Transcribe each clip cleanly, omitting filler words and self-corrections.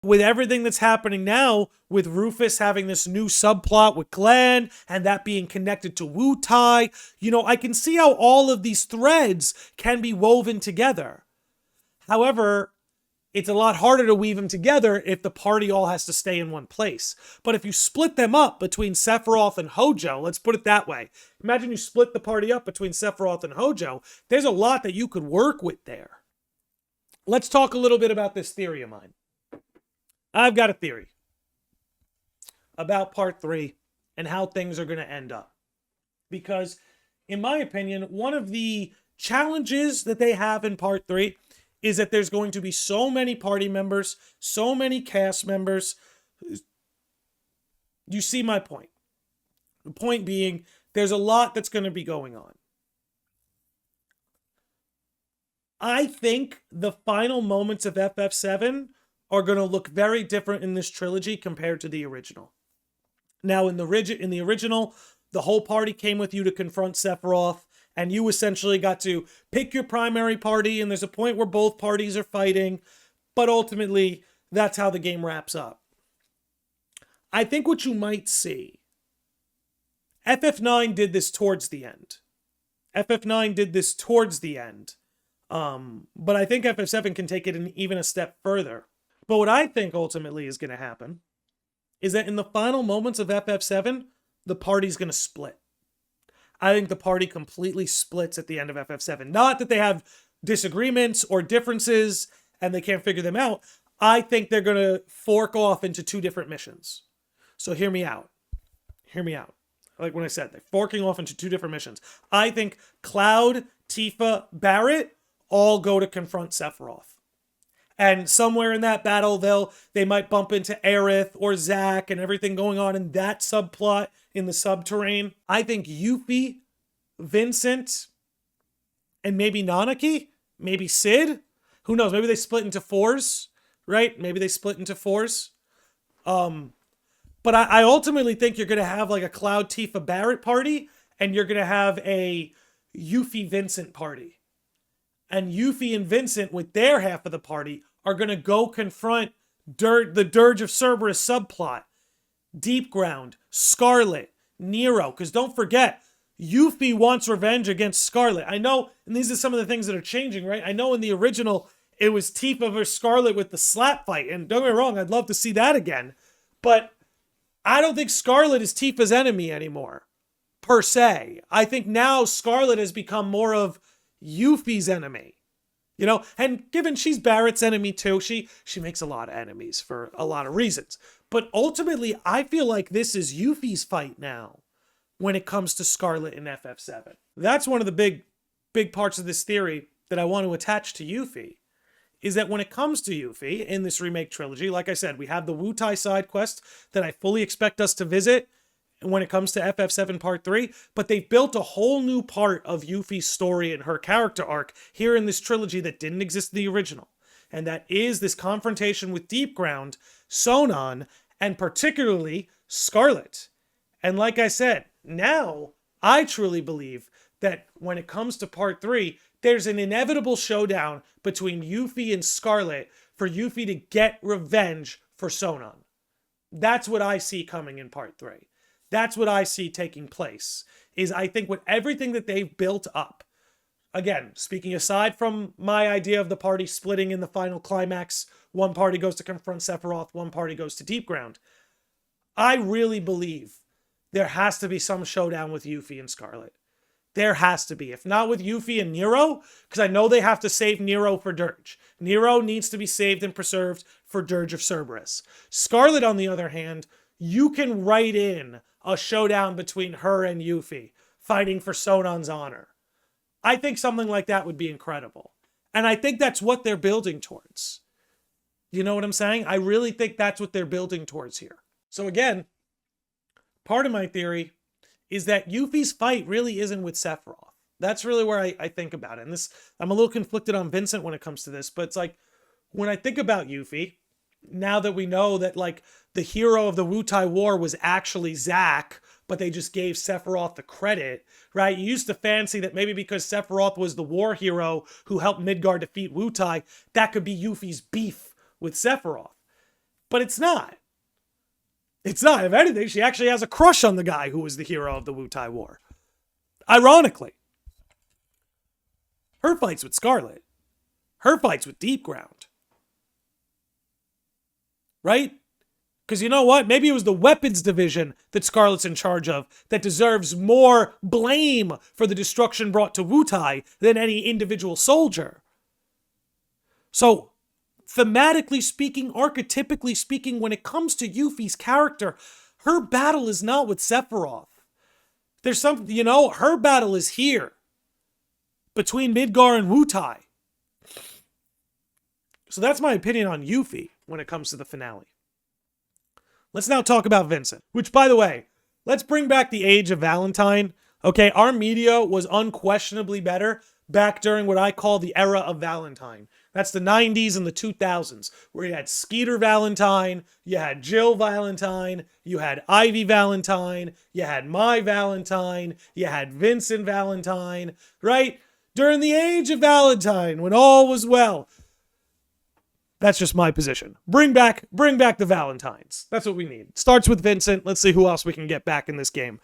with everything that's happening now, with Rufus having this new subplot with Glenn and that being connected to Wu-Tai, I can see how all of these threads can be woven together. However, it's a lot harder to weave them together if the party all has to stay in one place. But if you split them up between Sephiroth and Hojo, let's put it that way. Imagine you split the party up between Sephiroth and Hojo. There's a lot that you could work with there. Let's talk a little bit about this theory of mine. I've got a theory about part 3 and how things are going to end up. Because, in my opinion, one of the challenges that they have in part 3 is that there's going to be so many party members, so many cast members. You see my point. The point being, there's a lot that's going to be going on. I think the final moments of FF7 are going to look very different in this trilogy compared to the original. Now, in the original, the whole party came with you to confront Sephiroth, and you essentially got to pick your primary party, and there's a point where both parties are fighting, but ultimately, that's how the game wraps up. I think what you might see, FF9 did this towards the end. But I think FF7 can take it even a step further. But what I think ultimately is going to happen is that in the final moments of FF7, the party's going to split. I think the party completely splits at the end of FF7. Not that they have disagreements or differences and they can't figure them out. I think they're going to fork off into 2 different missions. So hear me out. Like when I said, they're forking off into 2 different missions. I think Cloud, Tifa, Barrett all go to confront Sephiroth. And somewhere in that battle, they might bump into Aerith or Zack and everything going on in that subplot in the subterrane. I think Yuffie, Vincent, and maybe Nanaki, maybe Sid. Who knows? Maybe they split into 4s, right? But I ultimately think you're going to have like a Cloud, Tifa, Barrett party, and you're going to have a Yuffie, Vincent party. And Yuffie and Vincent, with their half of the party, are going to go confront the Dirge of Cerberus subplot, Deep Ground, Scarlet, Nero. Because don't forget, Yuffie wants revenge against Scarlet. I know, and these are some of the things that are changing, right? I know in the original, it was Tifa versus Scarlet with the slap fight. And don't get me wrong, I'd love to see that again. But I don't think Scarlet is Tifa's enemy anymore, per se. I think now Scarlet has become more of Yuffie's enemy. And given she's Barrett's enemy too, she makes a lot of enemies for a lot of reasons. But ultimately, I feel like this is Yuffie's fight now when it comes to Scarlet in FF7. That's one of the big parts of this theory that I want to attach to Yuffie, is that when it comes to Yuffie in this remake trilogy, like I said, we have the Wu-Tai side quest that I fully expect us to visit when it comes to FF7 Part 3, but they've built a whole new part of Yuffie's story and her character arc here in this trilogy that didn't exist in the original. And that is this confrontation with Deep Ground, Sonon, and particularly Scarlet. And like I said, now I truly believe that when it comes to Part 3, there's an inevitable showdown between Yuffie and Scarlet for Yuffie to get revenge for Sonon. That's what I see coming in Part 3. That's what I see taking place, is I think with everything that they've built up, again, speaking aside from my idea of the party splitting in the final climax, one party goes to confront Sephiroth, one party goes to Deep Ground, I really believe there has to be some showdown with Yuffie and Scarlet. There has to be. If not with Yuffie and Nero, because I know they have to save Nero for Dirge. Nero needs to be saved and preserved for Dirge of Cerberus. Scarlet, on the other hand, you can write in a showdown between her and Yuffie, fighting for Sonon's honor. I think something like that would be incredible. And I think that's what they're building towards. You know what I'm saying? I really think that's what they're building towards here. So again, part of my theory is that Yuffie's fight really isn't with Sephiroth. That's really where I think about it. And I'm a little conflicted on Vincent when it comes to this, but it's like, when I think about Yuffie, now that we know that like the hero of the Wu-Tai War was actually Zack, but they just gave Sephiroth the credit, right? You used to fancy that maybe because Sephiroth was the war hero who helped Midgar defeat Wu-Tai, that could be Yuffie's beef with Sephiroth. But it's not. It's not. If anything, she actually has a crush on the guy who was the hero of the Wutai War. Ironically. Her fights with Scarlet. Her fights with Deep Ground. Right? Because you know what? Maybe it was the weapons division that Scarlet's in charge of that deserves more blame for the destruction brought to Wutai than any individual soldier. So, thematically speaking, archetypically speaking, when it comes to Yuffie's character, her battle is not with Sephiroth. There's something, her battle is here. Between Midgar and Wutai. So that's my opinion on Yuffie when it comes to the finale. Let's now talk about Vincent. Which, by the way, let's bring back the age of Valentine. Okay, our media was unquestionably better back during what I call the era of Valentine. That's the 90s and the 2000s, where you had Skeeter Valentine, you had Jill Valentine, you had Ivy Valentine, you had My Valentine, you had Vincent Valentine, right? During the age of Valentine, when all was well. That's just my position. Bring back the Valentines. That's what we need. Starts with Vincent. Let's see who else we can get back in this game.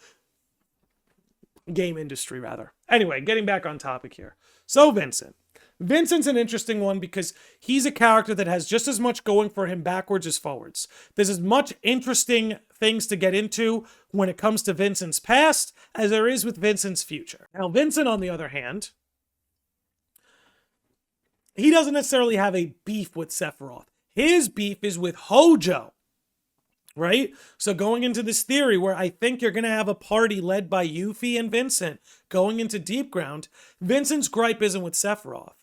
Game industry, rather. Anyway, getting back on topic here. So Vincent. Vincent's an interesting one because he's a character that has just as much going for him backwards as forwards. There's as much interesting things to get into when it comes to Vincent's past as there is with Vincent's future. Now, Vincent, on the other hand, he doesn't necessarily have a beef with Sephiroth. His beef is with Hojo, right? So going into this theory where I think you're going to have a party led by Yuffie and Vincent going into Deep Ground, Vincent's gripe isn't with Sephiroth.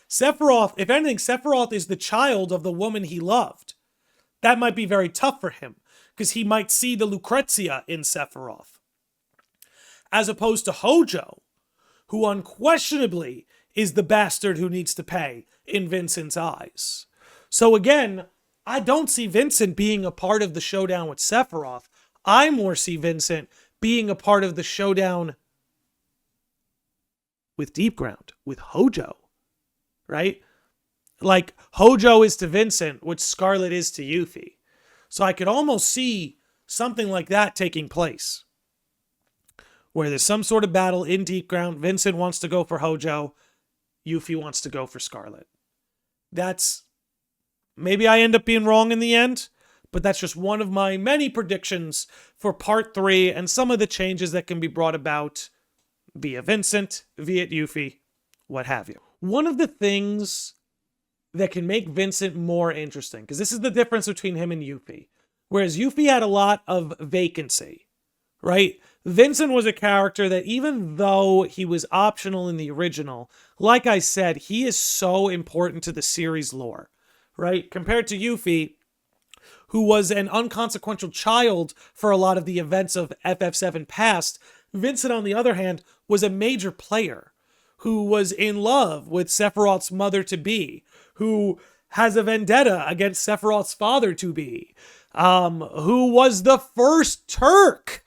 Sephiroth, if anything, Sephiroth is the child of the woman he loved. That might be very tough for him because he might see the Lucrezia in Sephiroth. As opposed to Hojo, who unquestionably is the bastard who needs to pay in Vincent's eyes. So again, I don't see Vincent being a part of the showdown with Sephiroth. I more see Vincent being a part of the showdown with Deep Ground, with Hojo, right? Like Hojo is to Vincent what Scarlet is to Yuffie. So I could almost see something like that taking place. Where there's some sort of battle in Deep Ground, Vincent wants to go for Hojo, Yuffie wants to go for Scarlet. That's, maybe I end up being wrong in the end, but that's just one of my many predictions for part 3 and some of the changes that can be brought about via Vincent, via Yuffie, what have you. One of the things that can make Vincent more interesting, because this is the difference between him and Yuffie, whereas Yuffie had a lot of vacancy, right? Vincent was a character that even though he was optional in the original, like I said, he is so important to the series lore, right? Compared to Yuffie, who was an unconsequential child for a lot of the events of FF7 past, Vincent, on the other hand, was a major player who was in love with Sephiroth's mother-to-be, who has a vendetta against Sephiroth's father-to-be, who was the first Turk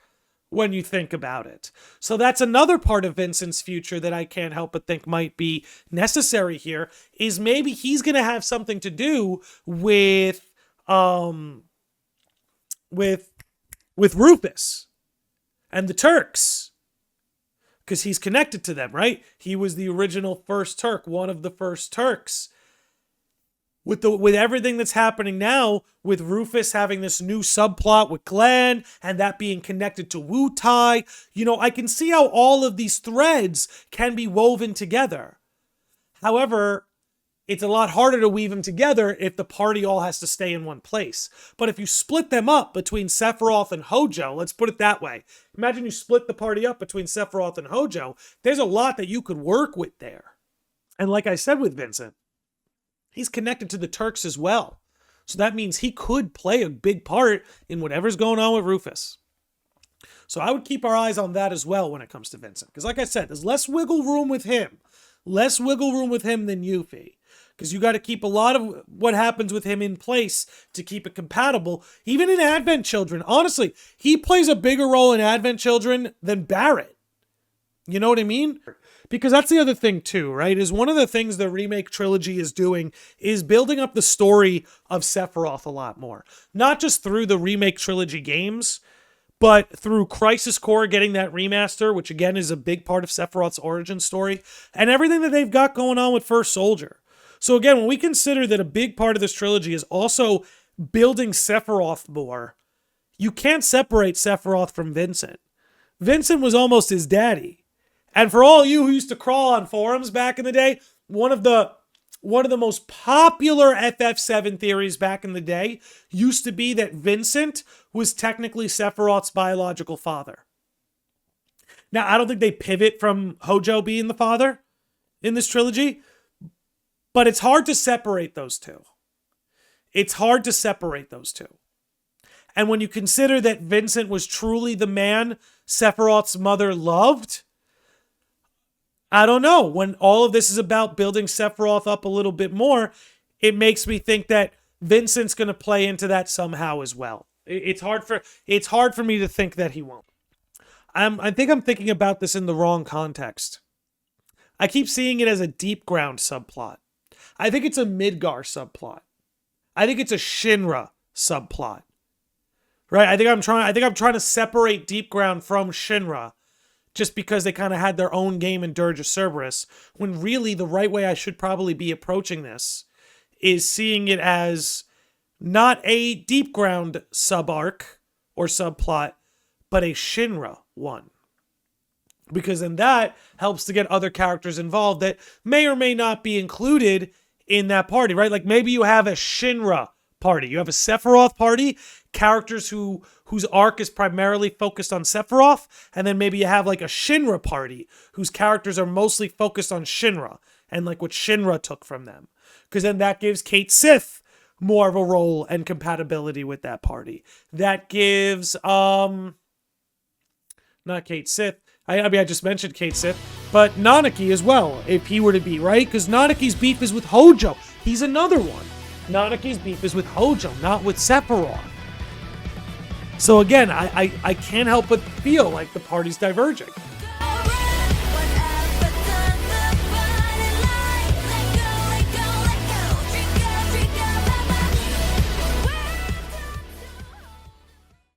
when you think about it. So that's another part of Vincent's future that I can't help but think might be necessary here, is maybe he's going to have something to do with Rufus and the Turks. Because he's connected to them, right? He was the original first Turk, one of the first Turks. With everything that's happening now, with Rufus having this new subplot with Glenn, and that being connected to Wutai, I can see how all of these threads can be woven together. However, it's a lot harder to weave them together if the party all has to stay in one place. But if you split them up between Sephiroth and Hojo, let's put it that way. Imagine you split the party up between Sephiroth and Hojo. There's a lot that you could work with there. And like I said with Vincent, he's connected to the Turks as well. So that means he could play a big part in whatever's going on with Rufus. So I would keep our eyes on that as well when it comes to Vincent. Because like I said, there's less wiggle room with him. Less wiggle room with him than Yuffie. Because you got to keep a lot of what happens with him in place to keep it compatible. Even in Advent Children, honestly, he plays a bigger role in Advent Children than Barrett. You know what I mean? Because that's the other thing too, right? Is one of the things the remake trilogy is doing is building up the story of Sephiroth a lot more. Not just through the remake trilogy games, but through Crisis Core getting that remaster, which again is a big part of Sephiroth's origin story, and everything that they've got going on with First Soldier. So again, when we consider that a big part of this trilogy is also building Sephiroth more, you can't separate Sephiroth from Vincent. Vincent was almost his daddy. And for all you who used to crawl on forums back in the day, one of the most popular FF7 theories back in the day used to be that Vincent was technically Sephiroth's biological father. Now, I don't think they pivot from Hojo being the father in this trilogy, but it's hard to separate those two. It's hard to separate those two. And when you consider that Vincent was truly the man Sephiroth's mother loved, I don't know. When all of this is about building Sephiroth up a little bit more, it makes me think that Vincent's going to play into that somehow as well. It's hard for me to think that he won't. I think I'm thinking about this in the wrong context. I keep seeing it as a deep ground subplot. I think it's a Midgar subplot. I think it's a Shinra subplot. Right? I think I'm trying to separate Deep Ground from Shinra, just because they kind of had their own game in Dirge of Cerberus, when really the right way I should probably be approaching this is seeing it as not a Deep Ground sub-arc or subplot, but a Shinra one. Because then that helps to get other characters involved that may or may not be included in that party, right? Like maybe you have a Shinra party. You have a Sephiroth party, characters whose arc is primarily focused on Sephiroth, and then maybe you have like a Shinra party whose characters are mostly focused on Shinra and like what Shinra took from them. Because then that gives Cait Sith more of a role and compatibility with that party. That gives not Cait Sith. I mean, I just mentioned Cait Sith, but Nanaki as well, if he were to be, right? Because Nanaki's beef is with Hojo. He's another one. Nanaki's beef is with Hojo, not with Sephiroth. So again, I can't help but feel like the party's diverging.